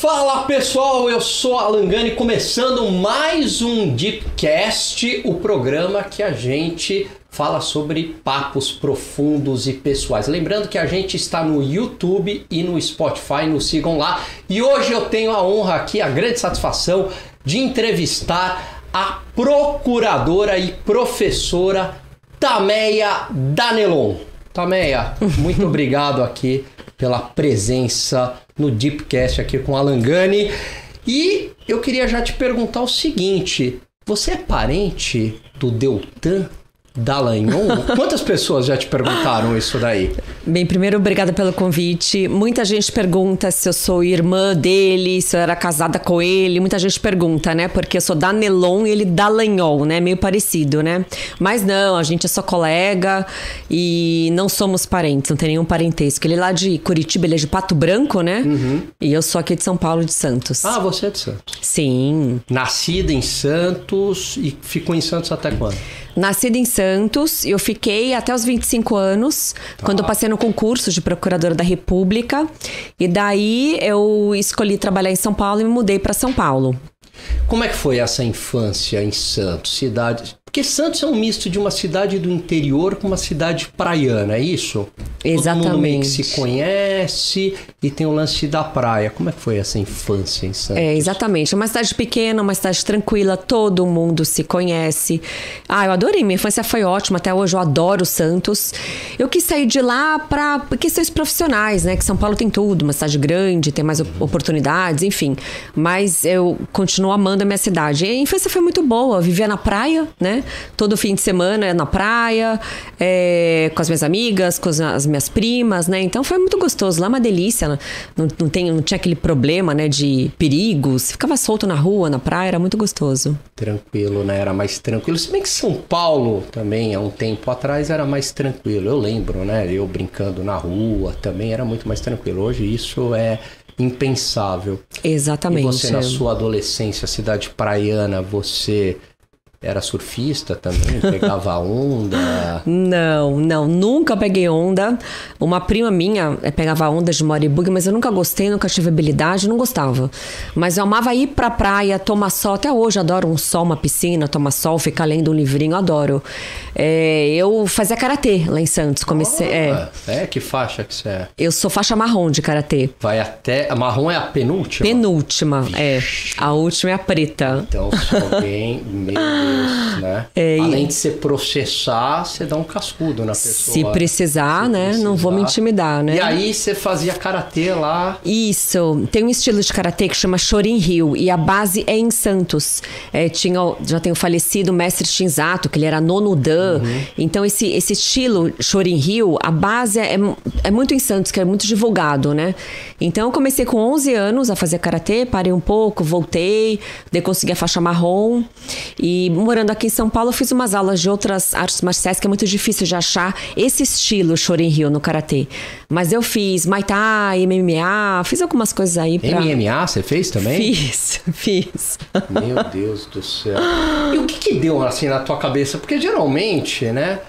Fala pessoal, eu sou Alan Gani, começando mais um Deepcast, o programa que a gente fala sobre papos profundos e pessoais. Lembrando que a gente está no YouTube e no Spotify, nos sigam lá. E hoje eu tenho a honra aqui, a grande satisfação de entrevistar a procuradora e professora Tameia Danelon. Tameia, muito obrigado aqui pela presença no Deepcast aqui com Alan Gani. E eu queria já te perguntar o seguinte, você é parente do Deltan Dallagnol? Quantas pessoas já te perguntaram isso daí? Bem, primeiro, obrigada pelo convite. Muita gente pergunta se eu sou irmã dele, se eu era casada com ele. Muita gente pergunta, né? Porque eu sou Danelon e ele Dallagnol, né? Meio parecido, né? Mas não, a gente é só colega e não somos parentes, não tem nenhum parentesco. Ele é lá de Curitiba, ele é de Pato Branco, né? Uhum. E eu sou aqui de São Paulo, de Santos. Ah, você é de Santos? Sim. Nascida em Santos e ficou em Santos até quando? Nascida em Santos, eu fiquei até os 25 anos, quando eu passei no concurso de Procuradora da República. E daí eu escolhi trabalhar em São Paulo e me mudei para São Paulo. Como é que foi essa infância em Santos? Cidade... Porque Santos é um misto de uma cidade do interior com uma cidade praiana, é isso? Exatamente. Todo mundo meio que se conhece e tem o lance da praia. Como é que foi essa infância em Santos? É, exatamente. É uma cidade pequena, uma cidade tranquila, todo mundo se conhece. Ah, eu adorei, minha infância foi ótima, até hoje eu adoro Santos. Eu quis sair de lá para questões profissionais, né? Que São Paulo tem tudo, uma cidade grande, tem mais oportunidades, enfim. Mas eu continuo amando a minha cidade. E a infância foi muito boa, eu vivia na praia, né? Todo fim de semana na praia, com as minhas amigas, com as minhas primas, né? Então foi muito gostoso. Lá é uma delícia, não tinha aquele problema, né, de perigos. Ficava solto na rua, na praia, era muito gostoso. Tranquilo, né? Era mais tranquilo. Se bem que São Paulo também, há um tempo atrás, era mais tranquilo. Eu lembro, né? Eu brincando na rua também era muito mais tranquilo. Hoje isso é impensável. Exatamente. E você, na sua adolescência, cidade praiana, você... era surfista também? Pegava onda? Não, nunca peguei onda. Uma prima minha pegava onda de Moribug, mas eu nunca gostei, nunca tive habilidade, não gostava. Mas eu amava ir pra praia, tomar sol. Até hoje adoro um sol, uma piscina, tomar sol, ficar lendo um livrinho, adoro. Eu fazia karatê lá em Santos. Comecei. Que faixa que você é? Eu sou faixa marrom de karatê. Vai até. A marrom é a penúltima? Penúltima, a última é a preta. Então, se alguém. Meu Deus, né? Além de você processar, você dá um cascudo na pessoa. Se precisar, né? Não vou me intimidar, né? E aí você fazia karatê lá? Isso. Tem um estilo de karatê que chama Shorin-ryu e a base é em Santos. Já tem o falecido mestre Shinzato, que ele era nono dan. Uhum. Então esse estilo Shorin-ryu, a base é muito em Santos, que é muito divulgado, né? Então eu comecei com 11 anos a fazer karatê, parei um pouco, voltei, daí consegui a faixa marrom e morando aqui em São Paulo, eu fiz umas aulas de outras artes marciais, que é muito difícil de achar esse estilo Shorin-ryu no karatê. Mas eu fiz Muay Thai, MMA, fiz algumas coisas aí pra... MMA você fez também? Fiz. Meu Deus do céu. E o que deu assim na tua cabeça? Porque geralmente, né,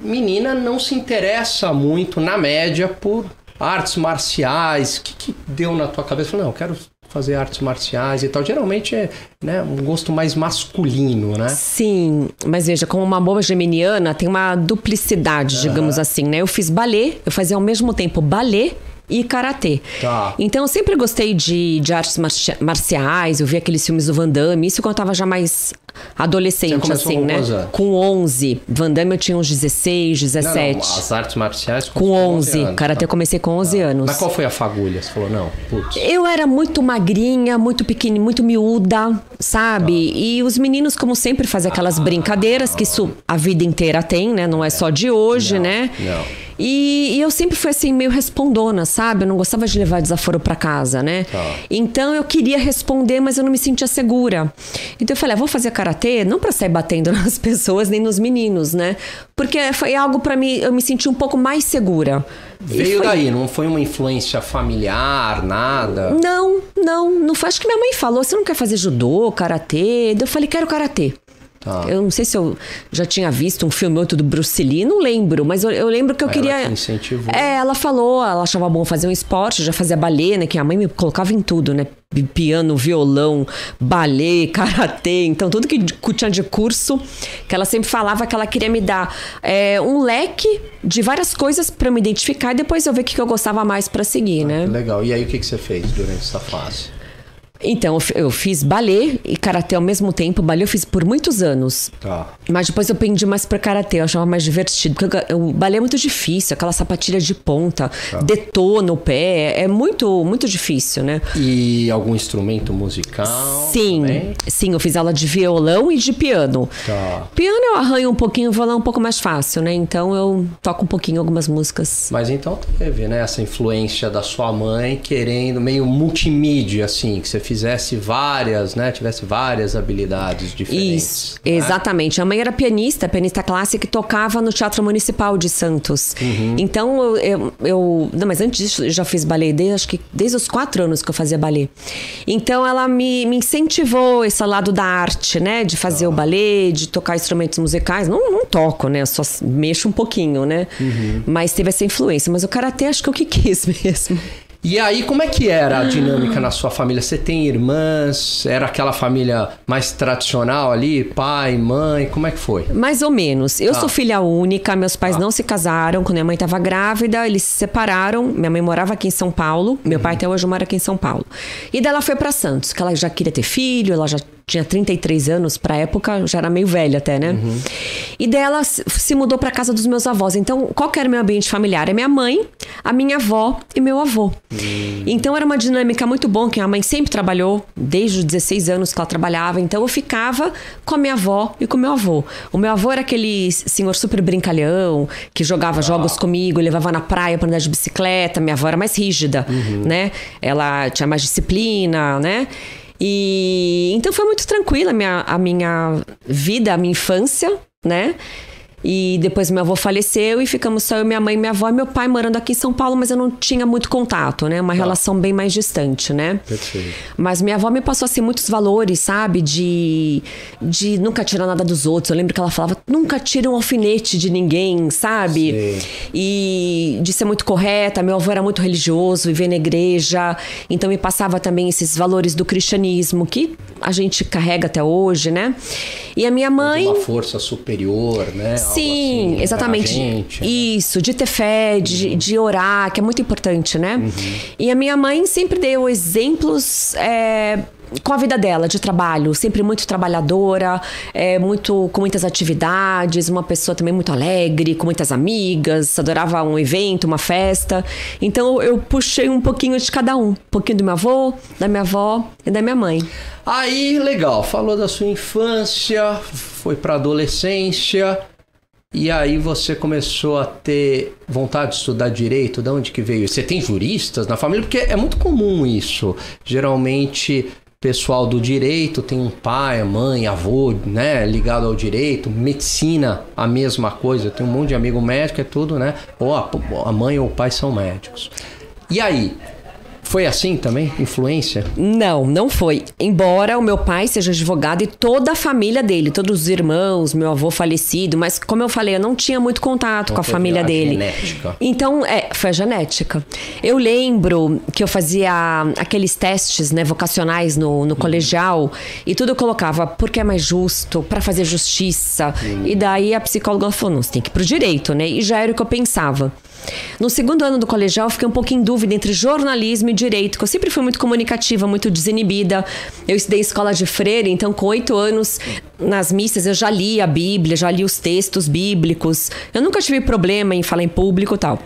menina não se interessa muito, na média, por artes marciais. O que deu na tua cabeça? Não, eu quero fazer artes marciais e tal. Geralmente é, né, um gosto mais masculino, né? Sim, mas veja, como uma boa geminiana tem uma duplicidade, digamos assim, né? Eu fiz balé, eu fazia ao mesmo tempo balé e karatê. Tá. Então eu sempre gostei de artes marciais, eu vi aqueles filmes do Van Damme, isso quando eu tava já mais adolescente, assim, né? Com 11. Van Damme eu tinha uns 16, 17. Não, as artes marciais com 11 anos. Karatê eu comecei com 11 anos. Mas qual foi a fagulha? Você falou, não, putz. Eu era muito magrinha, muito pequena, muito miúda, sabe? E os meninos, como sempre, fazem aquelas brincadeiras, que isso a vida inteira tem, né? Não é só de hoje, né? Não. E eu sempre fui assim, meio respondona, sabe? Eu não gostava de levar desaforo pra casa, né? Tá. Então eu queria responder, mas eu não me sentia segura. Então eu falei, vou fazer karatê, não pra sair batendo nas pessoas nem nos meninos, né? Porque foi algo pra mim, eu me senti um pouco mais segura. Veio daí, não foi uma influência familiar, nada? Não foi. Acho que minha mãe falou, você não quer fazer judô, karatê? Eu falei, quero karatê. Tá. Eu não sei se eu já tinha visto um filme ou outro do Bruce Lee, não lembro, mas eu lembro que eu queria... Ela te incentivou. Ela falou, ela achava bom fazer um esporte, já fazia balé, né, que a mãe me colocava em tudo, né, piano, violão, balé, karatê, então tudo que tinha de curso, que ela sempre falava que ela queria me dar um leque de várias coisas pra eu me identificar e depois eu ver o que eu gostava mais pra seguir, né. Legal. E aí o que você fez durante essa fase? Então, eu fiz balé e karatê ao mesmo tempo. Balé eu fiz por muitos anos. Tá. Mas depois eu pendi mais pra karatê, eu achava mais divertido. Porque o balé é muito difícil, aquela sapatilha de ponta, detona o pé, é muito, muito difícil, né? E algum instrumento musical? Sim, também? sim, eu fiz aula de violão e de piano. Tá. Piano eu arranho um pouquinho, violão é um pouco mais fácil, né? Então eu toco um pouquinho algumas músicas. Mas então teve, né, essa influência da sua mãe querendo meio multimídia, assim, que você fizesse várias, né, tivesse várias habilidades diferentes. Isso, né? exatamente. A mãe era pianista clássica que tocava no Teatro Municipal de Santos. Então não, mas antes disso eu já fiz balé desde os 4 anos que eu fazia balé. Então ela me incentivou esse lado da arte, né, de fazer o balé, de tocar instrumentos musicais. Não toco, né, eu só mexo um pouquinho, né, mas teve essa influência. Mas o karatê acho que eu que quis mesmo. E aí, como é que era a dinâmica na sua família? Você tem irmãs? Era aquela família mais tradicional ali? Pai, mãe? Como é que foi? Mais ou menos. Eu sou filha única, meus pais não se casaram. Quando minha mãe estava grávida, eles se separaram. Minha mãe morava aqui em São Paulo. Meu pai até hoje mora aqui em São Paulo. E daí ela foi para Santos, que ela já queria ter filho, ela já tinha 33 anos, pra época já era meio velha até, né? E daí ela se mudou pra casa dos meus avós. Então, qual que era o meu ambiente familiar? É minha mãe, a minha avó e meu avô. Então, era uma dinâmica muito boa, que a mãe sempre trabalhou, desde os 16 anos que ela trabalhava. Então, eu ficava com a minha avó e com o meu avô. O meu avô era aquele senhor super brincalhão, que jogava jogos comigo, levava na praia pra andar de bicicleta. Minha avó era mais rígida, né? Ela tinha mais disciplina, né? E então foi muito tranquila a minha vida, a minha infância, né? E depois meu avô faleceu e ficamos só eu, minha mãe, minha avó e meu pai morando aqui em São Paulo, mas eu não tinha muito contato, né? Uma relação bem mais distante, né? Perfeito. Mas minha avó me passou, assim, muitos valores, sabe? De nunca tirar nada dos outros. Eu lembro que ela falava, nunca tira um alfinete de ninguém, sabe? Sim. E de ser muito correta. Meu avô era muito religioso, vivia na igreja. Então me passava também esses valores do cristianismo, que a gente carrega até hoje, né? E a minha mãe... Uma força superior, né? Sim, assim, exatamente. Gente, isso, de ter fé, de orar, que é muito importante, né? E a minha mãe sempre deu exemplos com a vida dela, de trabalho, sempre muito trabalhadora, com muitas atividades, uma pessoa também muito alegre, com muitas amigas, adorava um evento, uma festa. Então eu puxei um pouquinho de cada um pouquinho do meu avô, da minha avó e da minha mãe. Aí, legal, falou da sua infância, foi pra adolescência, e aí você começou a ter vontade de estudar direito. De onde que veio? Você tem juristas na família? Porque é muito comum isso. Geralmente, pessoal do direito tem um pai, mãe, avô, né, ligado ao direito. Medicina, a mesma coisa. Eu tenho um monte de amigo médico, é tudo, né? Ou a mãe ou o pai são médicos. E aí? Foi assim também? Influência? Não foi. Embora o meu pai seja advogado e toda a família dele, todos os irmãos, meu avô falecido, mas como eu falei, eu não tinha muito contato com a família dele. Genética. Então, foi a genética. Eu lembro que eu fazia aqueles testes, né, vocacionais no colegial e tudo eu colocava porque é mais justo, pra fazer justiça. E daí a psicóloga falou, não, você tem que ir pro direito, né? E já era o que eu pensava. No segundo ano do colegial, eu fiquei um pouco em dúvida entre jornalismo e direito, que eu sempre fui muito comunicativa, muito desinibida. Eu estudei escola de freira, então com 8 anos, nas missas, eu já li a Bíblia, já li os textos bíblicos. Eu nunca tive problema em falar em público e tal.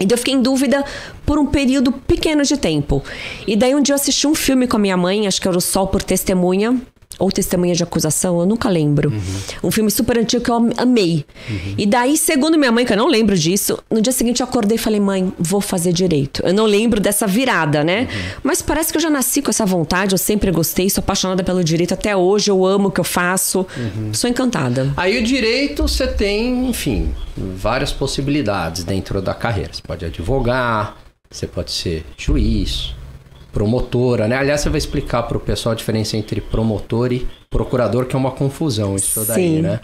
Então eu fiquei em dúvida por um período pequeno de tempo. E daí um dia eu assisti um filme com a minha mãe, acho que era O Sol por Testemunha, ou Testemunha de Acusação, eu nunca lembro. Um filme super antigo que eu amei. E daí, segundo minha mãe, que eu não lembro disso, no dia seguinte eu acordei e falei, mãe, vou fazer direito. Eu não lembro dessa virada, né? Mas parece que eu já nasci com essa vontade, eu sempre gostei, sou apaixonada pelo direito até hoje, eu amo o que eu faço, sou encantada. Aí o direito, você tem, enfim, várias possibilidades dentro da carreira. Você pode advogar, você pode ser juiz, promotora, né? Aliás, você vai explicar para o pessoal a diferença entre promotor e procurador, que é uma confusão isso daí, Sim. né?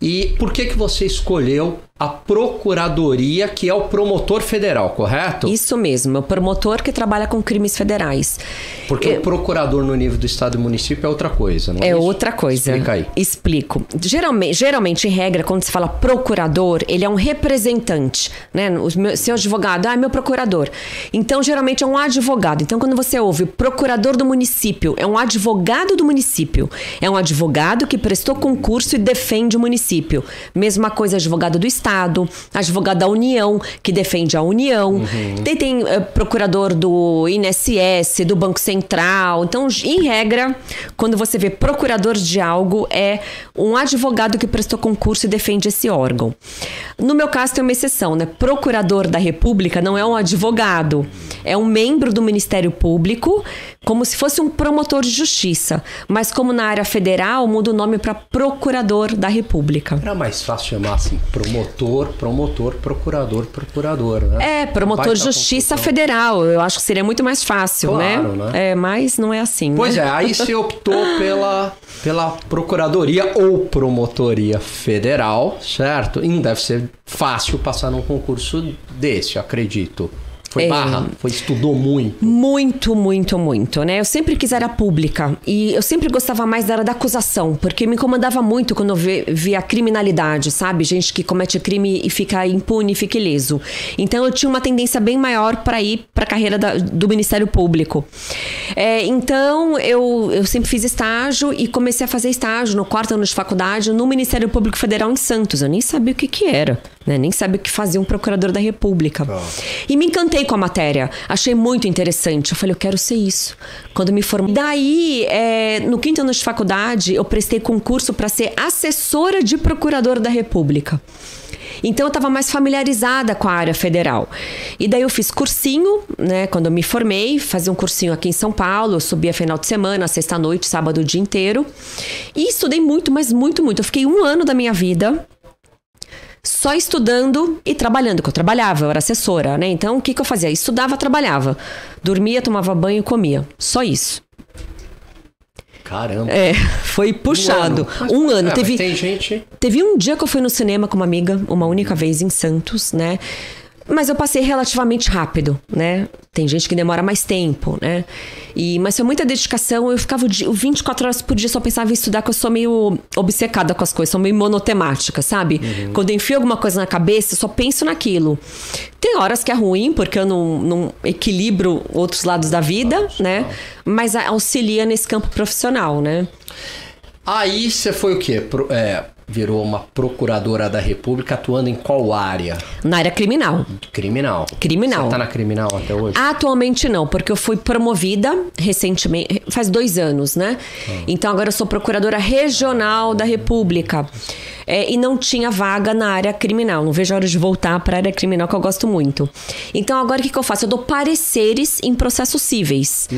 E por que você escolheu a procuradoria, que é o promotor federal, correto? Isso mesmo, é o promotor que trabalha com crimes federais. Porque o procurador no nível do estado e município é outra coisa, não é? É isso? outra coisa. Explica aí. Explico. Geralmente, em regra, quando se fala procurador, ele é um representante, né? Seu advogado, meu procurador. Então, geralmente é um advogado. Então, quando você ouve procurador do município, é um advogado do município. É um advogado que prestou concurso e defende o município. Mesma coisa, advogado do estado, advogado da União, que defende a União. Tem procurador do INSS, do Banco Central. Então, em regra, quando você vê procurador de algo, é um advogado que prestou concurso e defende esse órgão. No meu caso, tem uma exceção, né? Procurador da República não é um advogado, é um membro do Ministério Público, como se fosse um promotor de justiça. Mas como na área federal, muda o nome para procurador da República. Era mais fácil chamar assim, promotor, procurador, né? Promotor de justiça federal. Eu acho que seria muito mais fácil, claro, né? Mas não é assim, Pois né? aí você optou pela procuradoria ou promotoria federal, certo? E não deve ser fácil passar num concurso desse, acredito. Foi barra? Estudou muito? Muito, né? Eu sempre quis área pública e eu sempre gostava mais da área da acusação, porque me incomodava muito quando eu via criminalidade, sabe? Gente que comete crime e fica impune, fica ileso. Então eu tinha uma tendência bem maior para ir para a carreira do Ministério Público. Então eu sempre fiz estágio e comecei a fazer estágio no 4º ano de faculdade no Ministério Público Federal em Santos. Eu nem sabia o que era, né? Nem sabia o que fazia um procurador da República. E me encantei com a matéria, achei muito interessante. Eu falei, eu quero ser isso. Quando me formei. Daí, no 5º ano de faculdade, eu prestei concurso para ser assessora de procurador da República. Então, eu estava mais familiarizada com a área federal. E daí, eu fiz cursinho, né? Quando eu me formei, fazia um cursinho aqui em São Paulo. Eu subia final de semana, sexta-noite, sábado o dia inteiro. E estudei muito, mas muito. Eu fiquei 1 ano da minha vida só estudando e trabalhando, que eu trabalhava, eu era assessora, né? Então, o que eu fazia? Estudava, trabalhava. Dormia, tomava banho e comia. Só isso. Caramba. Foi puxado. 1 ano. Teve um dia que eu fui no cinema com uma amiga, uma única vez em Santos, né? Mas eu passei relativamente rápido, né? Tem gente que demora mais tempo, né? Mas foi muita dedicação. Eu ficava 24 horas por dia só pensava em estudar, que eu sou meio obcecada com as coisas. Sou meio monotemática, sabe? Quando eu enfio alguma coisa na cabeça, eu só penso naquilo. Tem horas que é ruim, porque eu não equilibro outros lados da vida, né? Mas auxilia nesse campo profissional, né? Aí você foi o quê? Virou uma procuradora da República, atuando em qual área? Na área criminal. Criminal. Você tá na criminal até hoje? Atualmente não, porque eu fui promovida recentemente, faz 2 anos, né? Então agora eu sou procuradora regional da República. E não tinha vaga na área criminal. Não vejo a hora de voltar para a área criminal, que eu gosto muito. Então, agora o que eu faço? Eu dou pareceres em processos cíveis.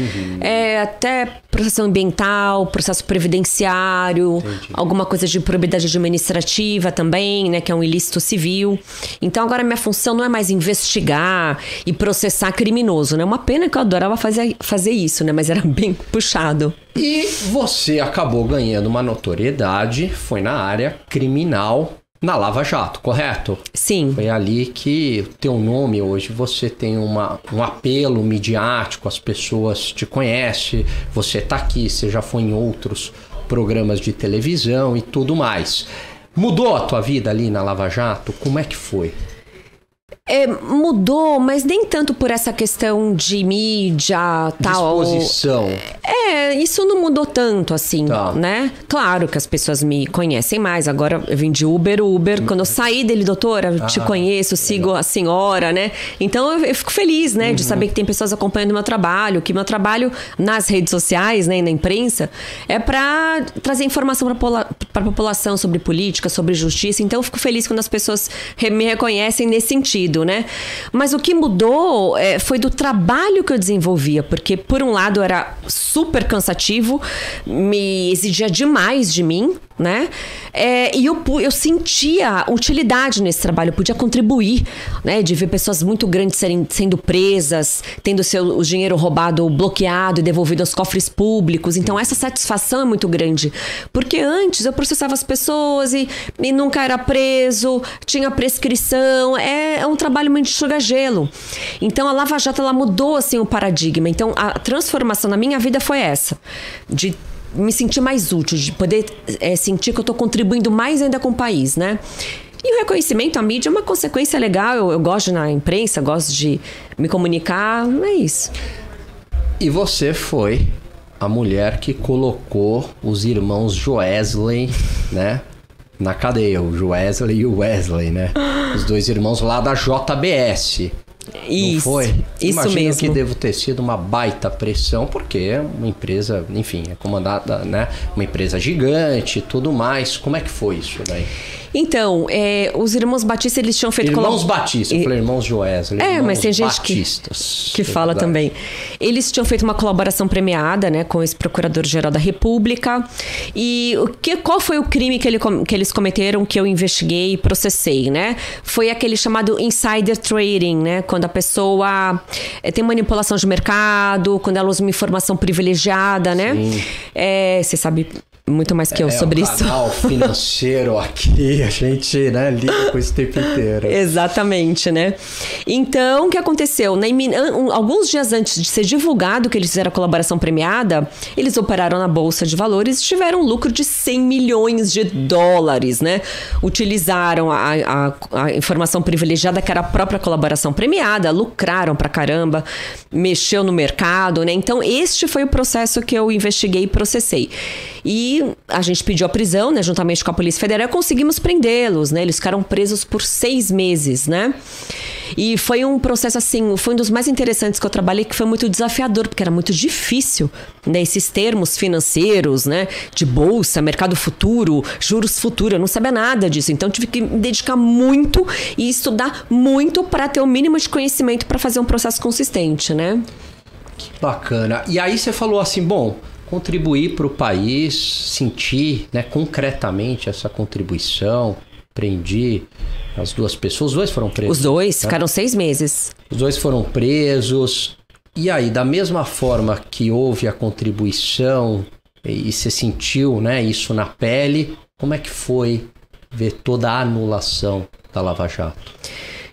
Até processo ambiental, processo previdenciário, alguma coisa de probidade administrativa também, né? Que é um ilícito civil. Então, agora minha função não é mais investigar e processar criminoso, né? Uma pena que eu adorava fazer isso, né? Mas era bem puxado. E você acabou ganhando uma notoriedade, foi na área criminal, na Lava Jato, correto? Sim. Foi ali que o teu nome hoje, você tem um apelo midiático, as pessoas te conhecem, você tá aqui, você já foi em outros programas de televisão e tudo mais. Mudou a tua vida ali na Lava Jato? Como é que foi? Mudou, mas nem tanto por essa questão de mídia, tal. Disposição. Isso não mudou tanto, assim, né? Claro que as pessoas me conhecem mais. Agora eu vim de Uber. Quando eu saí dele, doutora, eu te conheço, sigo a senhora, né? Então eu fico feliz, né? De saber que tem pessoas acompanhando o meu trabalho, que meu trabalho nas redes sociais, né? E na imprensa, é pra trazer informação pra população sobre política, sobre justiça. Então eu fico feliz quando as pessoas me reconhecem nesse sentido, né? Mas o que mudou foi do trabalho que eu desenvolvia, porque por um lado era super cansativo, me exigia demais de mim, né? E eu sentia utilidade nesse trabalho, eu podia contribuir, né? De ver pessoas muito grandes sendo presas, tendo o dinheiro roubado, bloqueado e devolvido aos cofres públicos. Então essa satisfação é muito grande, porque antes eu processava as pessoas e nunca era preso, tinha prescrição, é um trabalho muito de enxuga-gelo. Então a Lava Jato, ela mudou assim o paradigma. Então a transformação na minha vida foi essa, de me sentir mais útil, de poder sentir que eu estou contribuindo mais ainda com o país, né? E o reconhecimento, a mídia é uma consequência legal. Eu gosto de ir na imprensa, gosto de me comunicar, é isso. E você foi a mulher que colocou os irmãos Joesley, né, na cadeia. O Joesley e o Wesley, né? Os dois irmãos lá da JBS. Isso, não foi? Isso Imagino mesmo. que deve ter sido uma baita pressão, porque é uma empresa, enfim, é comandada, né? Uma empresa gigante e tudo mais. Como é que foi isso daí? Então, os irmãos Batista, eles tinham feito... Irmãos Batista, eu falei irmãos Joesley. Mas tem gente que fala também. Eles tinham feito uma colaboração premiada, né, com esse Procurador-Geral da República. E qual foi o crime que eles cometeram, que eu investiguei e processei, né? Foi aquele chamado insider trading, né? Quando a pessoa tem manipulação de mercado, quando ela usa uma informação privilegiada, né? Você sabe muito mais que eu sobre isso. É um canal financeiro aqui, a gente, né, lida com isso o tempo inteiro. Exatamente, né? Então, o que aconteceu? Alguns dias antes de ser divulgado que eles fizeram a colaboração premiada, eles operaram na Bolsa de Valores e tiveram um lucro de 100 milhões de dólares, né? Utilizaram a informação privilegiada, que era a própria colaboração premiada, lucraram pra caramba, mexeu no mercado, né? Então, este foi o processo que eu investiguei e processei. E a gente pediu a prisão, né, juntamente com a Polícia Federal, e conseguimos prendê-los, né? Eles ficaram presos por 6 meses, né? E foi um processo, assim, foi um dos mais interessantes que eu trabalhei, que foi muito desafiador, porque era muito difícil, né? Esses termos financeiros, né? De bolsa, mercado futuro, juros futuro, eu não sabia nada disso. Então, eu tive que me dedicar muito e estudar muito para ter o mínimo de conhecimento para fazer um processo consistente, né? Que bacana. E aí você falou assim, bom, contribuir para o país, sentir, né, concretamente essa contribuição, prendi as duas pessoas, os dois foram presos. Os dois, né? Ficaram 6 meses. Os dois foram presos. E aí, da mesma forma que houve a contribuição e você sentiu, né, isso na pele, como é que foi ver toda a anulação da Lava Jato?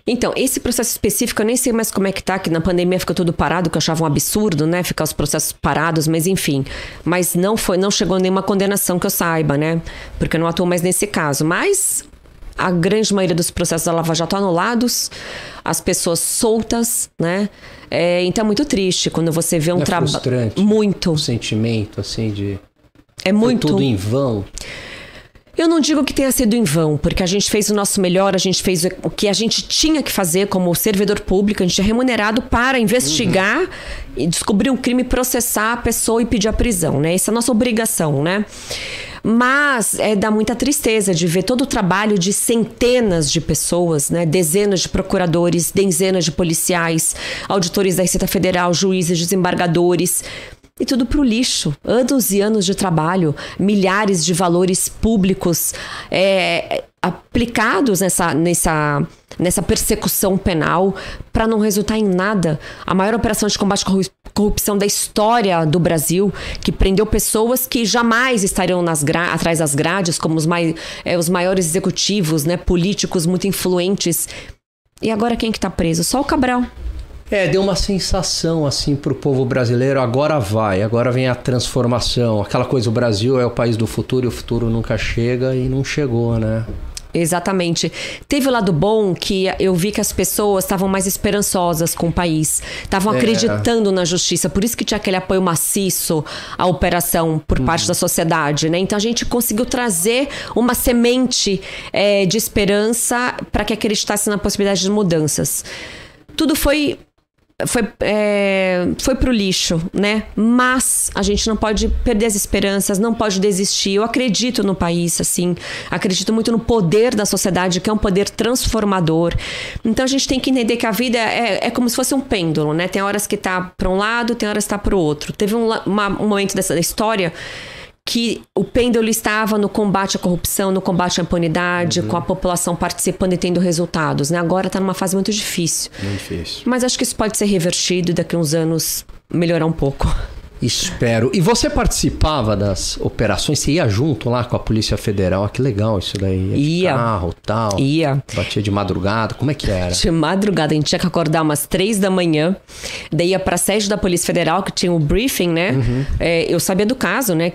Então, esse processo específico, eu nem sei mais como é que tá, que na pandemia ficou tudo parado, que eu achava um absurdo, né, ficar os processos parados, mas enfim. Mas não chegou nenhuma condenação que eu saiba, né, porque eu não atuo mais nesse caso. Mas a grande maioria dos processos da Lava Jato anulados, as pessoas soltas, né, então é muito triste quando você vê um trabalho... frustrante? Muito. O sentimento, assim, de... É muito. Foi tudo em vão? Eu não digo que tenha sido em vão, porque a gente fez o nosso melhor, a gente fez o que a gente tinha que fazer como servidor público, a gente é remunerado para investigar e descobrir um crime, processar a pessoa e pedir a prisão, né? Essa é a nossa obrigação, né? Mas dá muita tristeza de ver todo o trabalho de centenas de pessoas, né? Dezenas de procuradores, dezenas de policiais, auditores da Receita Federal, juízes, desembargadores... E tudo pro lixo. Anos e anos de trabalho, milhares de valores públicos aplicados nessa persecução penal para não resultar em nada. A maior operação de combate à corrupção da história do Brasil, que prendeu pessoas que jamais estariam atrás das grades, como os maiores executivos, né, políticos muito influentes. E agora quem que tá preso? Só o Cabral. Deu uma sensação assim pro povo brasileiro, agora vem a transformação. Aquela coisa, o Brasil é o país do futuro e o futuro nunca chega e não chegou, né? Exatamente. Teve o lado bom que eu vi que as pessoas estavam mais esperançosas com o país, estavam acreditando na justiça, por isso que tinha aquele apoio maciço à operação por parte da sociedade, né? Então a gente conseguiu trazer uma semente de esperança para que acreditasse na possibilidade de mudanças. Tudo foi pro lixo, né? Mas a gente não pode perder as esperanças, não pode desistir. Eu acredito no país, assim, acredito muito no poder da sociedade, que é um poder transformador. Então a gente tem que entender que a vida é como se fosse um pêndulo, né? Tem horas que tá para um lado, tem horas que tá pro outro. Teve um momento da história que o pêndulo estava no combate à corrupção, no combate à impunidade, com a população participando e tendo resultados, né? Agora está numa fase muito difícil. Muito difícil. Mas acho que isso pode ser revertido e daqui a uns anos melhorar um pouco. Espero. E você participava das operações? Você ia junto lá com a Polícia Federal? Ah, que legal isso daí. Ia. Carro, tal. Ia. Batia de madrugada. Como é que era? De madrugada, a gente tinha que acordar umas 3 da manhã. Daí ia pra sede da Polícia Federal, que tinha o briefing, né? Eu sabia do caso, né?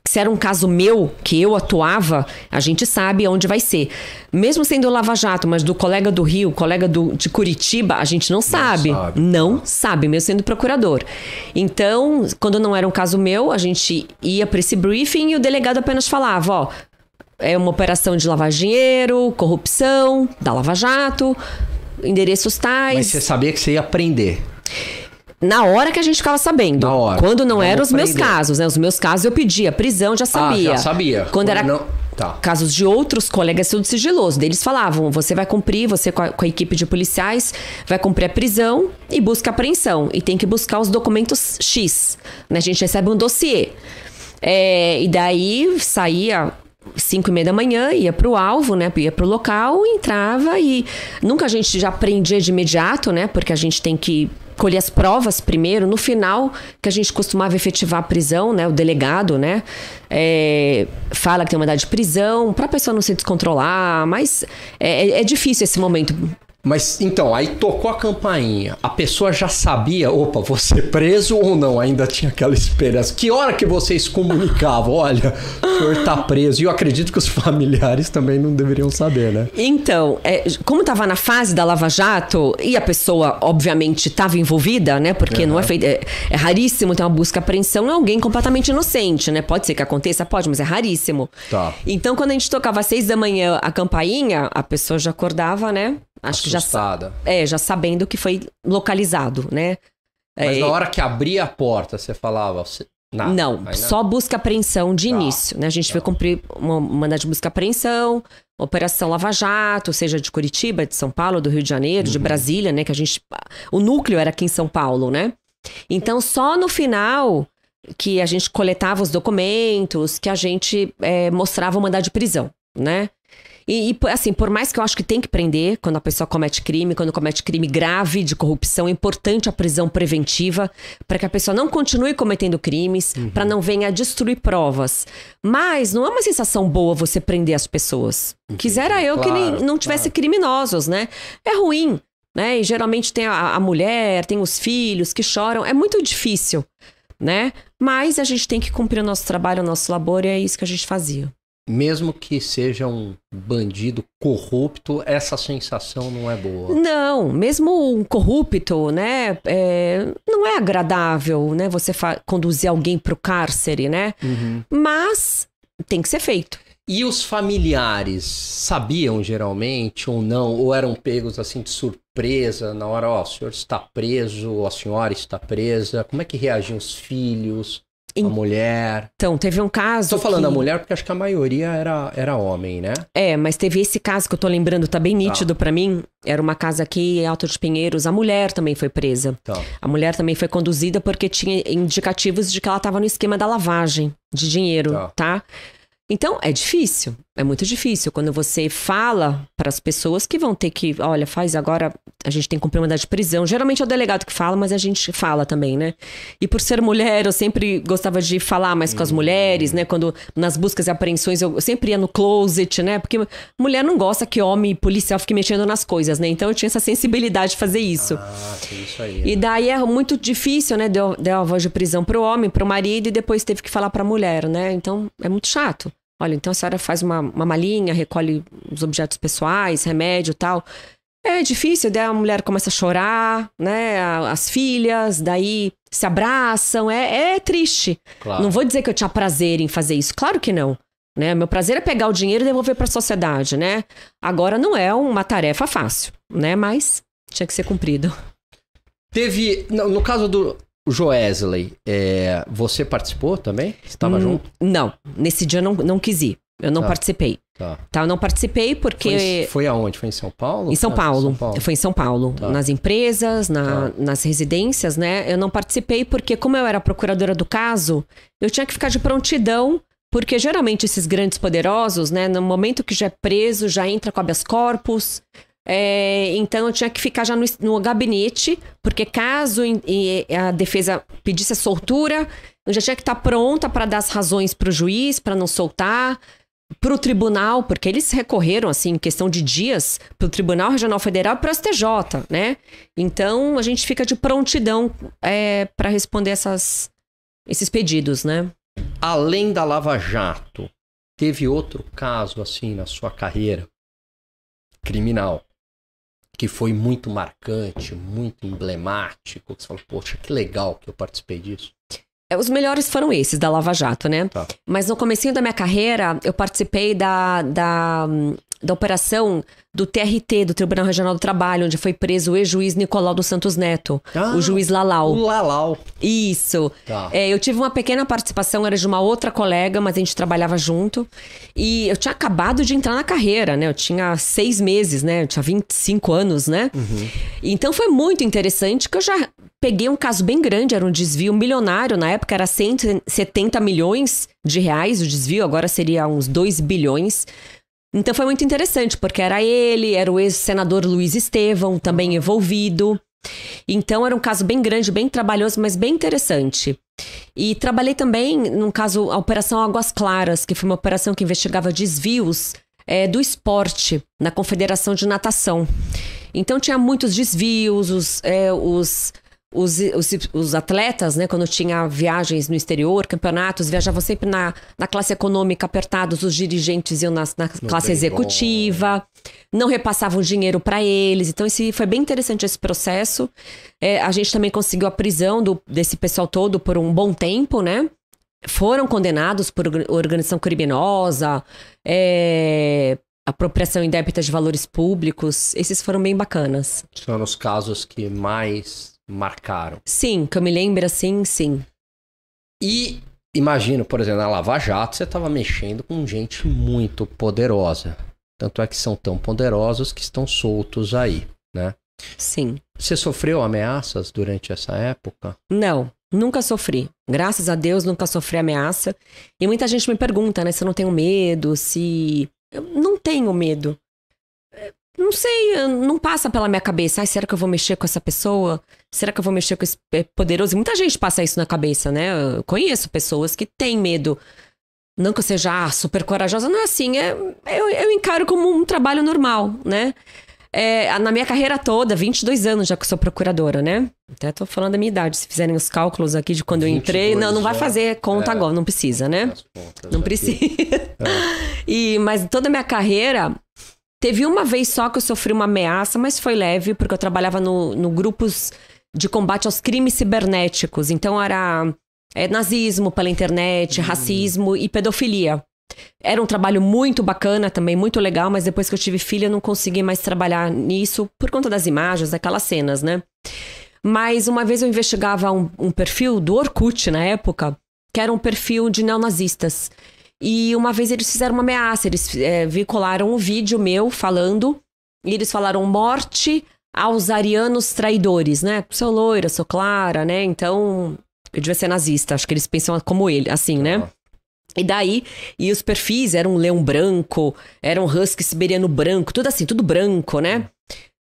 Se era um caso meu, que eu atuava, a gente sabe onde vai ser. Mesmo sendo o Lava Jato, mas do colega do Rio, colega de Curitiba, a gente não sabe. Não sabe, mesmo sendo procurador. Então, quando não era um caso meu, a gente ia para esse briefing e o delegado apenas falava, ó, é uma operação de lavar dinheiro, corrupção, da Lava Jato, endereços tais. Mas você sabia que você ia prender? Na hora que a gente ficava sabendo. Na hora. Quando não eram os meus prender. casos, né? Os meus casos eu pedia prisão, já sabia. Já sabia. Quando era não... tá. casos de outros colegas, tudo sigiloso. Eles falavam, você vai cumprir, você com a equipe de policiais, vai cumprir a prisão e busca a apreensão. E tem que buscar os documentos X. Né? A gente recebe um dossiê. E daí saía 5:30 da manhã, ia pro alvo, né? Ia pro local, entrava e... Nunca a gente já prendia de imediato, né? Porque a gente tem que colher as provas primeiro. No final, que a gente costumava efetivar a prisão, né? O delegado, né? Fala que tem uma idade de prisão, pra pessoa não se descontrolar. Mas é difícil esse momento. Mas, então, aí tocou a campainha. A pessoa já sabia, opa, vou ser preso ou não? Ainda tinha aquela esperança. Que hora que vocês comunicavam? Olha, o senhor tá preso. E eu acredito que os familiares também não deveriam saber, né? Então, como tava na fase da Lava Jato, e a pessoa, obviamente, estava envolvida, né? Porque não é feito... É raríssimo ter uma busca e apreensão em alguém completamente inocente, né? Pode ser que aconteça? Pode, mas é raríssimo. Tá. Então, quando a gente tocava às 6 da manhã a campainha, a pessoa já acordava, né? Acho assustada. Que já sabendo que foi localizado, né? Mas na hora que abria a porta, você falava... Nada, não, só busca e apreensão de início, né? A gente veio cumprir uma mandado de busca e apreensão, Operação Lava Jato, seja de Curitiba, de São Paulo, do Rio de Janeiro, de Brasília, né? Que o núcleo era aqui em São Paulo, né? Então, só no final que a gente coletava os documentos, que a gente mostrava o mandado de prisão, né? E, assim, por mais que eu acho que tem que prender quando a pessoa comete crime, quando comete crime grave de corrupção, é importante a prisão preventiva para que a pessoa não continue cometendo crimes, para não venha a destruir provas. Mas não é uma sensação boa você prender as pessoas. Quisera eu que não tivesse criminosos, né? É ruim, né? E geralmente tem a mulher, tem os filhos que choram. É muito difícil, né? Mas a gente tem que cumprir o nosso trabalho, o nosso labor, e é isso que a gente fazia. Mesmo que seja um bandido corrupto, essa sensação não é boa. Não, mesmo um corrupto, né? Não é agradável, né? Você conduzir alguém pro cárcere, né? Mas tem que ser feito. E os familiares sabiam geralmente ou não? Ou eram pegos assim de surpresa na hora, ó, o senhor está preso, a senhora está presa? Como é que reagiam os filhos? A mulher. Então, teve um caso. Tô falando a mulher porque acho que a maioria era homem, né? Mas teve esse caso que eu tô lembrando, tá bem nítido pra mim. Era uma casa aqui em Alto de Pinheiros. A mulher também foi presa. Tá. A mulher também foi conduzida porque tinha indicativos de que ela tava no esquema da lavagem de dinheiro, tá? Então, é difícil, é muito difícil quando você fala para as pessoas que vão ter que, olha, faz agora, a gente tem que cumprir uma mandado de prisão. Geralmente é o delegado que fala, mas a gente fala também, né? E por ser mulher, eu sempre gostava de falar mais com as mulheres, né? Quando nas buscas e apreensões, eu sempre ia no closet, né? Porque mulher não gosta que homem policial fique mexendo nas coisas, né? Então eu tinha essa sensibilidade de fazer isso. Tem isso aí. E daí é muito difícil, né? Deu a voz de prisão pro homem, pro marido, e depois teve que falar pra mulher, né? Então é muito chato. Olha, então a senhora faz uma malinha, recolhe os objetos pessoais, remédio e tal. É difícil, daí a mulher começa a chorar, né? As filhas, daí se abraçam, é triste. Claro. Não vou dizer que eu tinha prazer em fazer isso, claro que não. Né? Meu prazer é pegar o dinheiro e devolver para a sociedade, né? Agora não é uma tarefa fácil, né? Mas tinha que ser cumprido. No caso do Joesley, você participou também? Você estava junto? Não, nesse dia eu não quis ir. Eu não participei. Tá, eu não participei porque... Foi aonde? Foi em São Paulo? Em São Paulo. Foi em São Paulo. Tá. Nas empresas, nas residências, né? Eu não participei porque, como eu era procuradora do caso, eu tinha que ficar de prontidão, porque geralmente esses grandes poderosos, né? No momento que já é preso, já entra com habeas corpus. Então eu tinha que ficar já no gabinete, porque caso a defesa pedisse a soltura, eu já tinha que estar pronta para dar as razões para o juiz, para não soltar, para o tribunal, porque eles recorreram, assim, em questão de dias, para o Tribunal Regional Federal e para o STJ, né? Então a gente fica de prontidão para responder esses pedidos, né? Além da Lava Jato, teve outro caso, assim, na sua carreira criminal, que foi muito marcante, muito emblemático, que você falou, poxa, que legal que eu participei disso? Os melhores foram esses, da Lava Jato, né? Tá. Mas no comecinho da minha carreira, eu participei da operação do TRT, do Tribunal Regional do Trabalho, onde foi preso o ex-juiz Nicolau dos Santos Neto, o juiz Lalau. O Lalau. Isso. Tá. Eu tive uma pequena participação, era de uma outra colega, mas a gente trabalhava junto. E eu tinha acabado de entrar na carreira, né? Eu tinha 6 meses, né? Eu tinha 25 anos, né? Uhum. Então foi muito interessante que eu já peguei um caso bem grande, era um desvio milionário, na época era 170 milhões de reais o desvio, agora seria uns 2 bilhões. Então foi muito interessante, porque era o ex-senador Luiz Estevão, também envolvido. Então era um caso bem grande, bem trabalhoso, mas bem interessante. E trabalhei também num caso, a Operação Águas Claras, que foi uma operação que investigava desvios do esporte na Confederação de Natação. Então tinha muitos desvios, os atletas, né, quando tinha viagens no exterior, campeonatos, viajavam sempre na classe econômica apertados, os dirigentes iam na classe executiva, não repassavam dinheiro para eles. Então, foi bem interessante esse processo. A gente também conseguiu a prisão desse pessoal todo por um bom tempo, né? Foram condenados por organização criminosa, apropriação indébita de valores públicos. Esses foram bem bacanas. São os casos que mais marcaram. Sim, que eu me lembro assim, sim. E imagino, por exemplo, na Lava Jato, você estava mexendo com gente muito poderosa. Tanto é que são tão poderosos que estão soltos aí, né? Sim. Você sofreu ameaças durante essa época? Não, nunca sofri. Graças a Deus, nunca sofri ameaça. E muita gente me pergunta, né, se eu não tenho medo, se... Eu não tenho medo. Não sei, não passa pela minha cabeça. Ai, será que eu vou mexer com essa pessoa? Será que eu vou mexer com esse poderoso? E muita gente passa isso na cabeça, né? Eu conheço pessoas que têm medo. Não que eu seja super corajosa, não é assim. Eu encaro como um trabalho normal, né? Na minha carreira toda, 22 anos já que eu sou procuradora, né? Até tô falando da minha idade. Se fizerem os cálculos aqui de quando eu entrei... Não vai fazer conta agora, não precisa, né? Não precisa. Mas toda a minha carreira... Teve uma vez só que eu sofri uma ameaça, mas foi leve, porque eu trabalhava no grupos de combate aos crimes cibernéticos. Então era nazismo pela internet, racismo e pedofilia. Era um trabalho muito bacana também, muito legal, mas depois que eu tive filha eu não consegui mais trabalhar nisso por conta das imagens, daquelas cenas, né? Mas uma vez eu investigava um perfil do Orkut na época, que era um perfil de neonazistas. E uma vez eles fizeram uma ameaça, eles vincularam um vídeo meu falando, e eles falaram morte aos arianos traidores, né? Sou loira, sou clara, né? Então, eu devia ser nazista, acho que eles pensam como ele, assim, né? E daí, os perfis eram um leão branco, era um husky siberiano branco, tudo assim, tudo branco, né?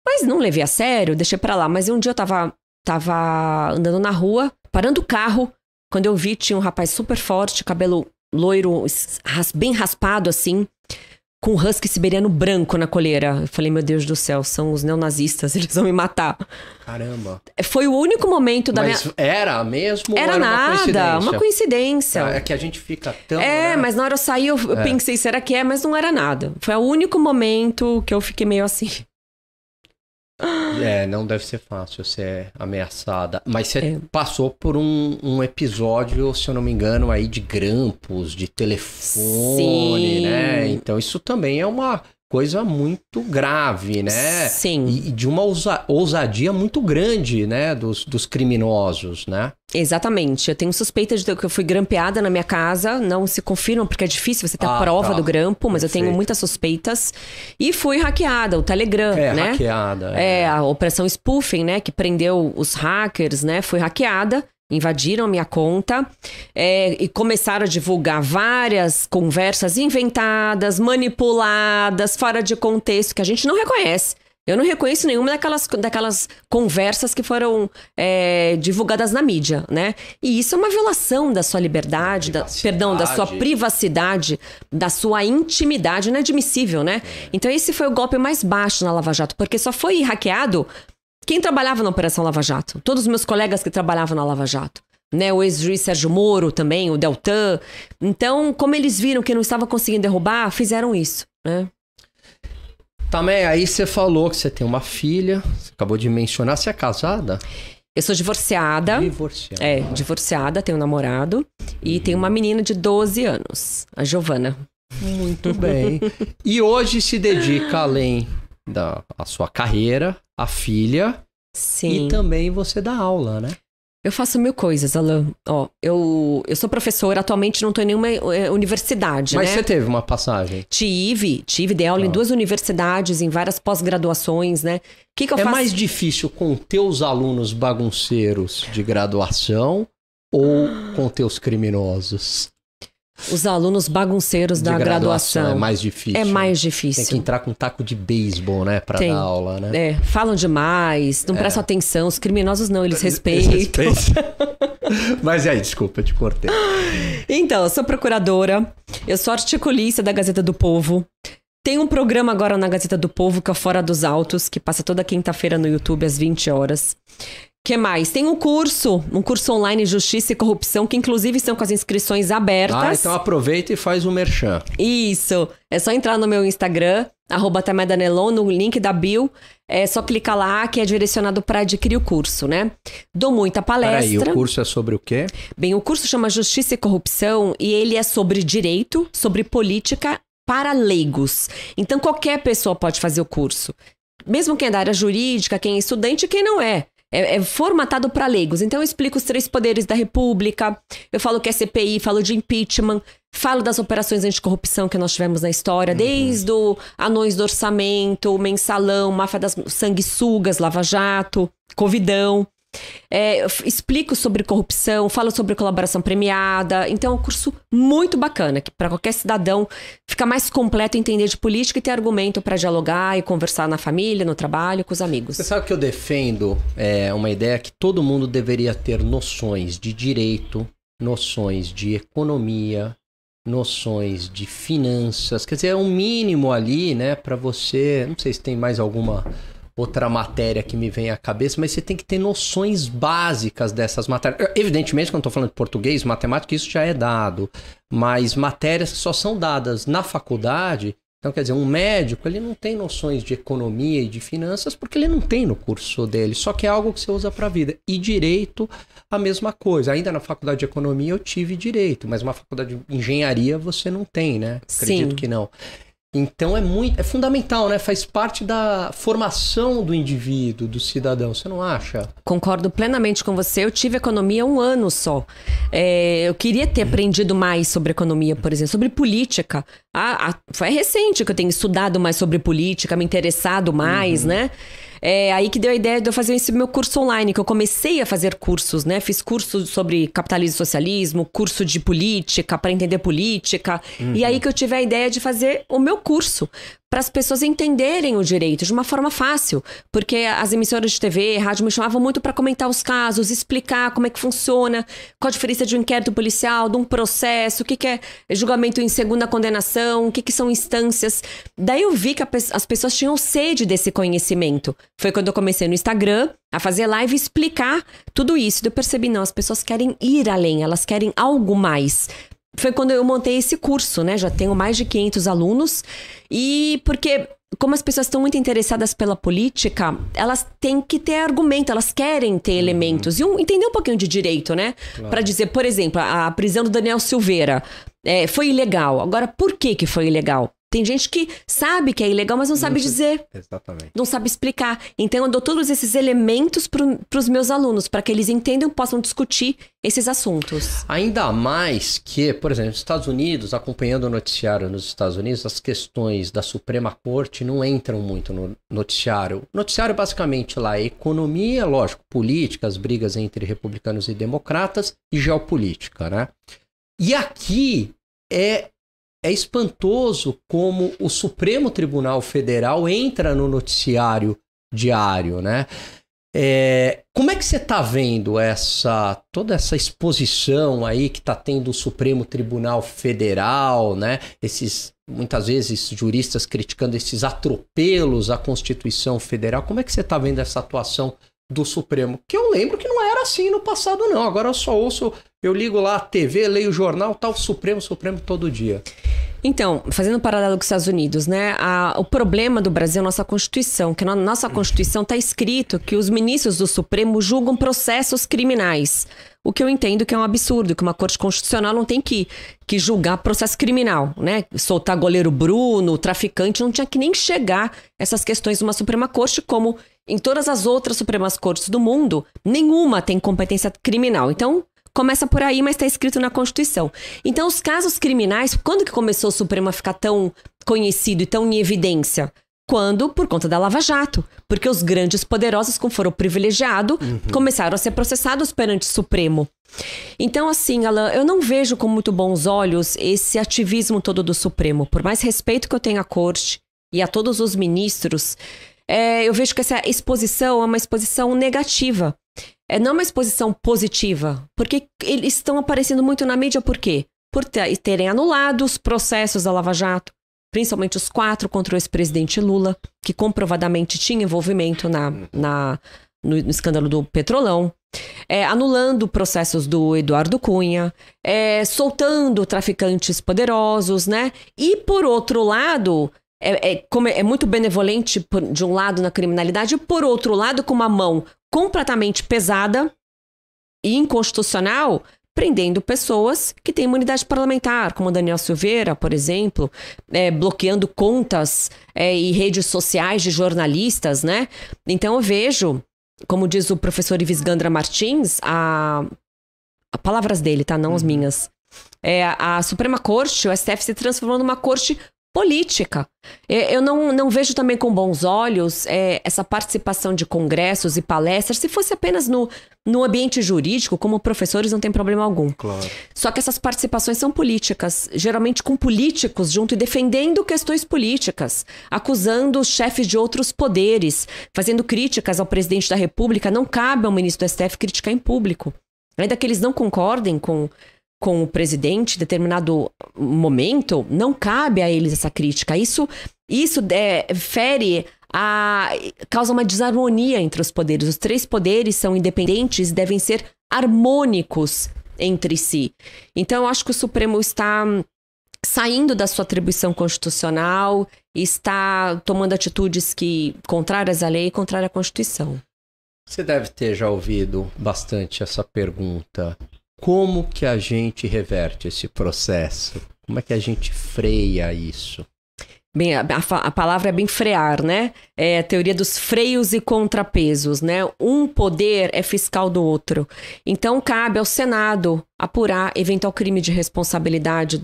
Mas não levei a sério, deixei pra lá. Mas um dia eu tava andando na rua, parando o carro, quando eu vi, tinha um rapaz super forte, cabelo loiro, bem raspado assim, com um husky siberiano branco na coleira. Eu falei, meu Deus do céu, são os neonazistas, eles vão me matar. Caramba. Foi o único momento da Mas era mesmo? Era nada, uma coincidência. É que a gente fica tão... Mas na hora eu saí, eu pensei, será que mas não era nada. Foi o único momento que eu fiquei meio assim. Não deve ser fácil ser ameaçada. Mas você passou por um episódio, se eu não me engano, aí de grampos, de telefone, né? Então isso também é uma coisa muito grave, né? Sim. E de uma ousadia muito grande, né? Dos criminosos, né? Exatamente. Eu tenho suspeita de que eu fui grampeada na minha casa. Não se confirma, porque é difícil você ter a prova do grampo, mas Perfeito. eu tenho muitas suspeitas. E fui hackeada, o Telegram, né? Hackeada. A operação spoofing, né? Que prendeu os hackers, né? Fui hackeada. Invadiram a minha conta e começaram a divulgar várias conversas inventadas, manipuladas, fora de contexto, que a gente não reconhece. Eu não reconheço nenhuma daquelas conversas que foram divulgadas na mídia, né? E isso é uma violação da sua liberdade, da sua privacidade, da sua intimidade, inadmissível, né? Então esse foi o golpe mais baixo na Lava Jato, porque só foi hackeado quem trabalhava na Operação Lava Jato. Todos os meus colegas que trabalhavam na Lava Jato. Né? O ex-juiz Sérgio Moro também, o Deltan. Então, como eles viram que não estava conseguindo derrubar, fizeram isso, né? Também, aí você falou que você tem uma filha, você acabou de mencionar, você é casada? Eu sou divorciada. Divorciada, tenho um namorado e tenho uma menina de 12 anos, a Giovana. Muito bem. E hoje se dedica, além da sua carreira, a filha. Sim. E também você dá aula, né? Eu faço 1000 coisas, Alan. Ó, eu sou professora, atualmente não estou em nenhuma universidade, Mas né? você teve uma passagem? Dei aula em 2 universidades, em várias pós-graduações, né? O que eu faço? É mais difícil com teus alunos bagunceiros de graduação ou com teus criminosos? Os alunos bagunceiros da graduação. É mais difícil. É mais difícil. Tem que entrar com um taco de beisebol, né? Pra dar aula, né? Falam demais, não prestam atenção. Os criminosos não, eles respeitam. Mas e aí, desculpa, eu te cortei. Então, eu sou procuradora, eu sou articulista da Gazeta do Povo. Tem um programa agora na Gazeta do Povo, que é o Fora dos Autos, que passa toda quinta-feira no YouTube às 20 horas. Que mais? Tem um curso online Justiça e Corrupção, que inclusive estão com as inscrições abertas. Então aproveita e faz o merchan. Isso, é só entrar no meu Instagram, @tamedanelon, no link da bio, é só clicar lá que é direcionado para adquirir o curso, né? Dou muita palestra. Peraí, o curso é sobre o quê? Bem, o curso chama Justiça e Corrupção e ele é sobre direito, sobre política para leigos. Então qualquer pessoa pode fazer o curso. Mesmo quem é da área jurídica, quem é estudante e quem não é. É formatado para leigos. Então eu explico os 3 poderes da República, eu falo que é CPI, falo de impeachment, falo das operações anticorrupção que nós tivemos na história, desde o Anões do Orçamento, Mensalão, Máfia das Sanguessugas, Lava Jato, Covidão. Eu explico sobre corrupção, falo sobre colaboração premiada. Então é um curso muito bacana, que para qualquer cidadão fica mais completo entender de política e ter argumento para dialogar e conversar na família, no trabalho, com os amigos. Você sabe que eu defendo uma ideia que todo mundo deveria ter noções de direito, noções de economia, noções de finanças. Quer dizer, é um mínimo ali, né, para você. Não sei se tem mais alguma outra matéria que me vem à cabeça, mas você tem que ter noções básicas dessas matérias. Evidentemente, quando eu estou falando de português, matemática, isso já é dado, mas matérias que só são dadas na faculdade. Então, quer dizer, um médico, ele não tem noções de economia e de finanças porque ele não tem no curso dele, só que é algo que você usa para a vida. E direito, a mesma coisa. Ainda na faculdade de economia eu tive direito, mas uma faculdade de engenharia você não tem, né? Acredito que não. Então é fundamental, né? Faz parte da formação do indivíduo, do cidadão, você não acha? Concordo plenamente com você. Eu tive economia 1 ano só. Eu queria ter aprendido mais sobre economia, por exemplo, sobre política. Foi recente que eu tenho estudado mais sobre política, me interessado mais, né? Aí que deu a ideia de eu fazer esse meu curso online, que eu comecei a fazer cursos, né? Fiz curso sobre capitalismo e socialismo, curso de política, para entender política. E aí que eu tive a ideia de fazer o meu curso, para as pessoas entenderem o direito de uma forma fácil. Porque as emissoras de TV, rádio me chamavam muito para comentar os casos, explicar como é que funciona, qual a diferença de um inquérito policial, de um processo, o que é julgamento em segunda condenação, o que são instâncias. Daí eu vi que as pessoas tinham sede desse conhecimento. Foi quando eu comecei no Instagram a fazer live e explicar tudo isso. Eu percebi, não, as pessoas querem ir além, elas querem algo mais. Foi quando eu montei esse curso, né? Já tenho mais de 500 alunos. E porque, como as pessoas estão muito interessadas pela política, elas têm que ter argumento, elas querem ter elementos. E entender um pouquinho de direito, né? Claro. Para dizer, por exemplo, a prisão do Daniel Silveira foi ilegal. Agora, por que foi ilegal? Tem gente que sabe que é ilegal, mas não sabe dizer. Exatamente. Não sabe explicar. Então, eu dou todos esses elementos para os meus alunos, para que eles entendam e possam discutir esses assuntos. Ainda mais que, por exemplo, nos Estados Unidos, acompanhando o noticiário nos Estados Unidos, as questões da Suprema Corte não entram muito no noticiário. O noticiário, basicamente, lá é economia, lógico, política, as brigas entre republicanos e democratas e geopolítica, né? E aqui é espantoso como o Supremo Tribunal Federal entra no noticiário diário, né? Como é que você está vendo toda essa exposição aí que está tendo o Supremo Tribunal Federal, né? Muitas vezes, juristas criticando esses atropelos à Constituição Federal. Como é que você está vendo essa atuação do Supremo? Que eu lembro que não era assim no passado, não. Agora eu só ouço, eu ligo lá a TV, leio o jornal, tá o Supremo todo dia. Então, fazendo um paralelo com os Estados Unidos, né? O problema do Brasil é a nossa Constituição, que na nossa Constituição está escrito que os ministros do Supremo julgam processos criminais. O que eu entendo que é um absurdo, que uma corte constitucional não tem que julgar processo criminal, né? Soltar goleiro Bruno, traficante, não tinha que nem chegar essas questões numa Suprema Corte, como em todas as outras Supremas Cortes do mundo, nenhuma tem competência criminal. Então, começa por aí, mas está escrito na Constituição. Então, os casos criminais, quando que começou o Supremo a ficar tão conhecido e tão em evidência? Quando? Por conta da Lava Jato. Porque os grandes poderosos, como foram privilegiados, começaram a ser processados perante o Supremo. Então, assim, Alan, eu não vejo com muito bons olhos esse ativismo todo do Supremo. Por mais respeito que eu tenho à Corte e a todos os ministros, eu vejo que essa exposição é uma exposição negativa. Não uma exposição positiva, porque eles estão aparecendo muito na mídia por quê? Por terem anulado os processos da Lava Jato, principalmente os 4 contra o ex-presidente Lula, que comprovadamente tinha envolvimento no escândalo do Petrolão, anulando processos do Eduardo Cunha, soltando traficantes poderosos, né? E, por outro lado, é muito benevolente, de um lado, na criminalidade, e, por outro lado, com uma mão completamente pesada e inconstitucional, prendendo pessoas que têm imunidade parlamentar, como Daniel Silveira, por exemplo, bloqueando contas e redes sociais de jornalistas, né? Então eu vejo, como diz o professor Ives Gandra Martins, palavras dele, tá? Não as minhas. A Suprema Corte, o STF, se transformou numa corte política. Eu não vejo também com bons olhos essa participação de congressos e palestras. Se fosse apenas no ambiente jurídico, como professores, não tem problema algum. Claro. Só que essas participações são políticas, geralmente com políticos junto e defendendo questões políticas, acusando os chefes de outros poderes, fazendo críticas ao presidente da República. Não cabe ao ministro do STF criticar em público. Ainda que eles não concordem com o presidente em determinado momento, não cabe a eles essa crítica. Isso causa uma desarmonia entre os poderes. Os 3 poderes são independentes e devem ser harmônicos entre si. Então, eu acho que o Supremo está saindo da sua atribuição constitucional, está tomando atitudes contrárias à lei e contrárias à Constituição. Você deve ter já ouvido bastante essa pergunta. Como que a gente reverte esse processo? Como é que a gente freia isso? Bem, a palavra é bem frear, né? É a teoria dos freios e contrapesos, né? Um poder é fiscal do outro. Então, cabe ao Senado apurar eventual crime de responsabilidade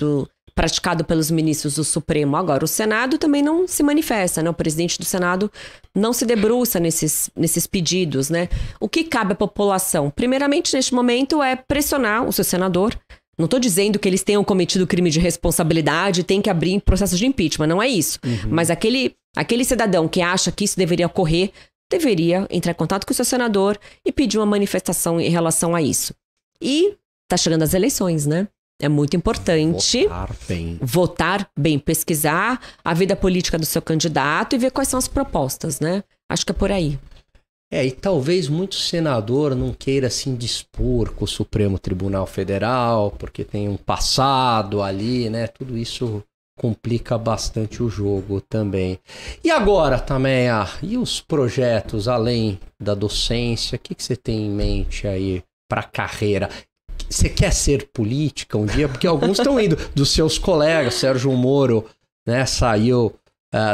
praticado pelos ministros do Supremo. Agora, o Senado também não se manifesta, né? O presidente do Senado não se debruça nesses pedidos, né? O que cabe à população? Primeiramente, neste momento, é pressionar o seu senador. Não estou dizendo que eles tenham cometido crime de responsabilidade e tem que abrir processos de impeachment, não é isso. Mas aquele cidadão que acha que isso deveria ocorrer, deveria entrar em contato com o seu senador e pedir uma manifestação em relação a isso. E tá chegando as eleições, né? É muito importante votar bem, pesquisar a vida política do seu candidato e ver quais são as propostas, né? Acho que é por aí. E talvez muito senador não queira se indispor com o Supremo Tribunal Federal, porque tem um passado ali, né? Tudo isso complica bastante o jogo também. E agora, Tameia, e os projetos além da docência? O que você tem em mente aí para a carreira? Você quer ser política um dia? Porque alguns estão indo, dos seus colegas, Sérgio Moro né? Saiu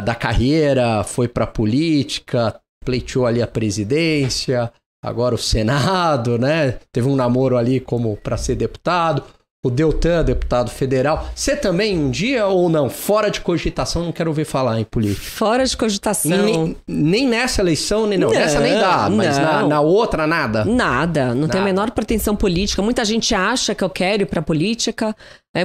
da carreira, foi para política, pleiteou ali a presidência, agora o Senado, né? Teve um namoro ali como para ser deputado. O Deltan, deputado federal. Você também um dia ou não? Fora de cogitação, não quero ouvir falar em política. Fora de cogitação. Nem nessa eleição, nem não. Nessa nem dá, mas na outra, nada? Nada. Não tenho a menor pretensão política. Muita gente acha que eu quero ir pra política.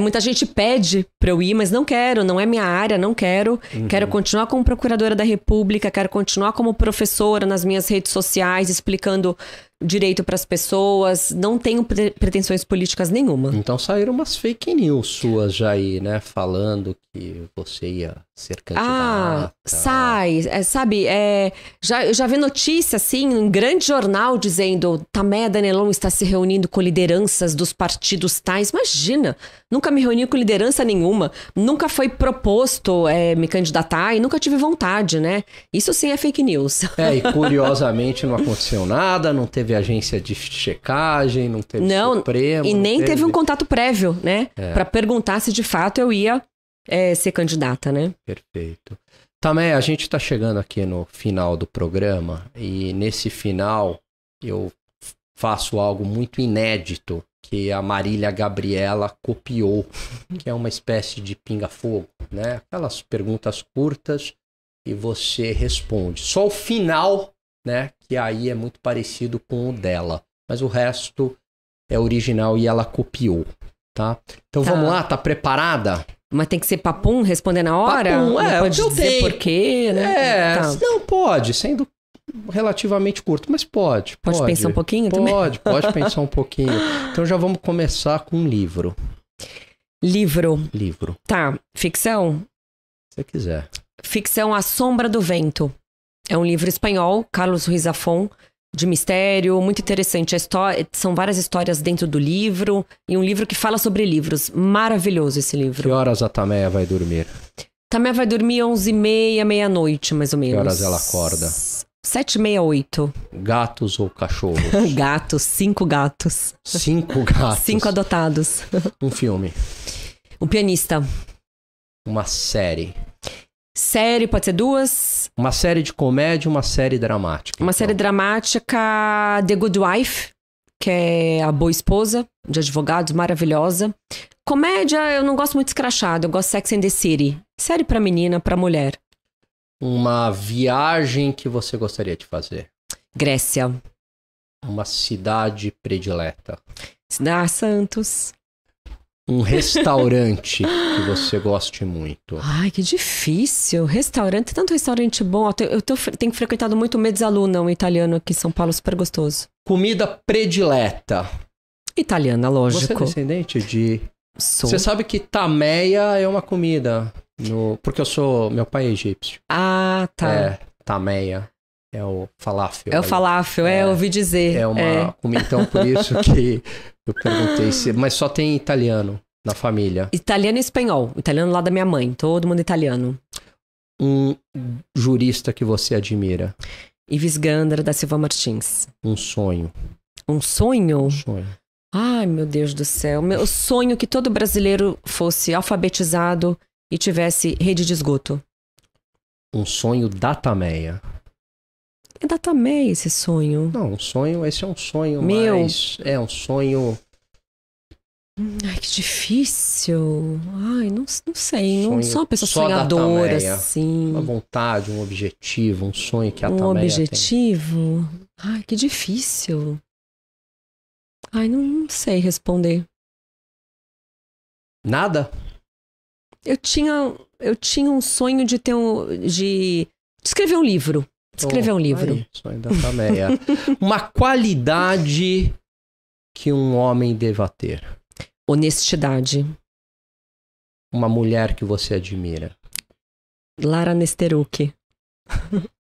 Muita gente pede pra eu ir, mas não quero. Não é minha área, não quero. Quero continuar como procuradora da República, quero continuar como professora nas minhas redes sociais, explicando direito pras pessoas. Não tenho pretensões políticas nenhuma. Então saíram umas fake news suas já aí, né? Falando que você ia ser candidata. Sabe? Eu já vi notícia, assim, em grande jornal dizendo Tameia Danelon está se reunindo com lideranças dos partidos tais. Imagina! Nunca me reuni com liderança nenhuma. Nunca foi proposto me candidatar e nunca tive vontade, né? Isso sim é fake news. E curiosamente não aconteceu nada, não teve agência de checagem, não teve Supremo. E nem teve um contato prévio, né? Pra perguntar se de fato eu ia ser candidata, né? Perfeito. Tameia, a gente tá chegando aqui no final do programa e nesse final eu faço algo muito inédito que a Marília Gabriela copiou, que é uma espécie de pinga-fogo, né? Aquelas perguntas curtas e você responde. Só o final, né? Que aí é muito parecido com o dela, mas o resto é original e ela copiou, tá? Então vamos lá, tá preparada? Mas tem que ser papum, responder na hora? Papum, não pode dizer por quê, né? Não pode, sendo relativamente curto, mas pode. Pode pensar um pouquinho também? Pode pensar um pouquinho. Então já vamos começar com um livro. Livro. Livro. Tá, ficção? Se você quiser. Ficção A Sombra do Vento. É um livro espanhol, Carlos Ruiz Zafón, de mistério, muito interessante. São várias histórias dentro do livro, e um livro que fala sobre livros. Maravilhoso esse livro. Que horas a Tameia vai dormir? Tameia vai dormir 11h30, meia-noite, mais ou menos. Que horas ela acorda? 7h30, 8h. Gatos ou cachorros? Gatos, 5 gatos. 5 gatos? 5 adotados. Um filme? O Pianista. Uma série? Série, pode ser 2. Uma série de comédia, uma série dramática. Uma série dramática, The Good Wife, que é A Boa Esposa, de advogados, maravilhosa. Comédia, eu não gosto muito escrachado, eu gosto de Sex and the City. Série pra menina, pra mulher. Uma viagem que você gostaria de fazer? Grécia. Uma cidade predileta? Santos. Um restaurante que você goste muito? Ai, que difícil. Restaurante, tanto restaurante bom. Eu tenho frequentado muito o Mezzaluna, um italiano aqui em São Paulo, super gostoso. Comida predileta? Italiana, lógico. Você é descendente de... Sou. Você sabe que Tameia é uma comida, porque meu pai é egípcio. Ah, tá. Tameia. É o falafel. É o falafel, eu ouvi dizer. É uma comida, então por isso que eu perguntei mas só tem italiano na família. Italiano e espanhol. Italiano lá da minha mãe, todo mundo italiano. Um jurista que você admira? Ives Gandra da Silva Martins. Um sonho? Um sonho? Um sonho. Ai, meu Deus do céu. Meu sonho é que todo brasileiro fosse alfabetizado e tivesse rede de esgoto. Um sonho da Tameia? É da Tameia esse sonho. Não, esse é um sonho mais... É um sonho... Ai, que difícil. Ai, não sei. Não sou uma pessoa só sonhadora, assim. Uma vontade, um objetivo, um sonho que a Tameia tem. Um objetivo? Ai, que difícil. Ai, não sei responder. Nada? Eu tinha um sonho de escrever um livro. Aí, sonho da Tameia. Uma qualidade que um homem deva ter. Honestidade. Uma mulher que você admira. Lara Nesteruk.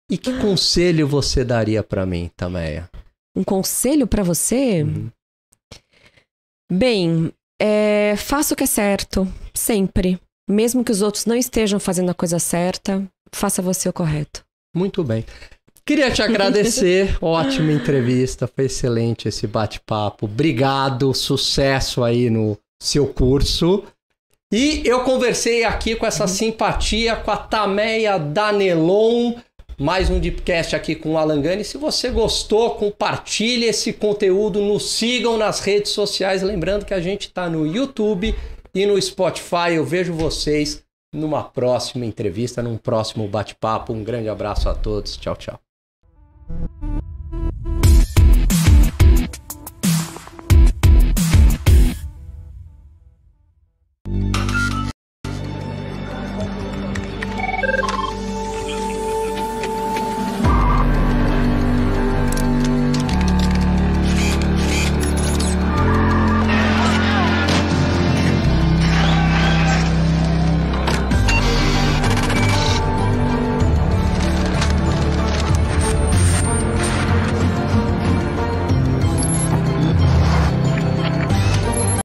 E que conselho você daria pra mim, Tameia? Um conselho pra você? Bem, faça o que é certo, sempre. Mesmo que os outros não estejam fazendo a coisa certa, faça você o correto. Muito bem. Queria te agradecer. Ótima entrevista. Foi excelente esse bate-papo. Obrigado. Sucesso aí no seu curso. E eu conversei aqui com essa simpatia com a Tameia Danelon, mais um Deepcast aqui com o Alan Gani. Se você gostou, compartilhe esse conteúdo, nos sigam nas redes sociais. Lembrando que a gente está no YouTube e no Spotify. Eu vejo vocês numa próxima entrevista, num próximo bate-papo. Um grande abraço a todos. Tchau, tchau.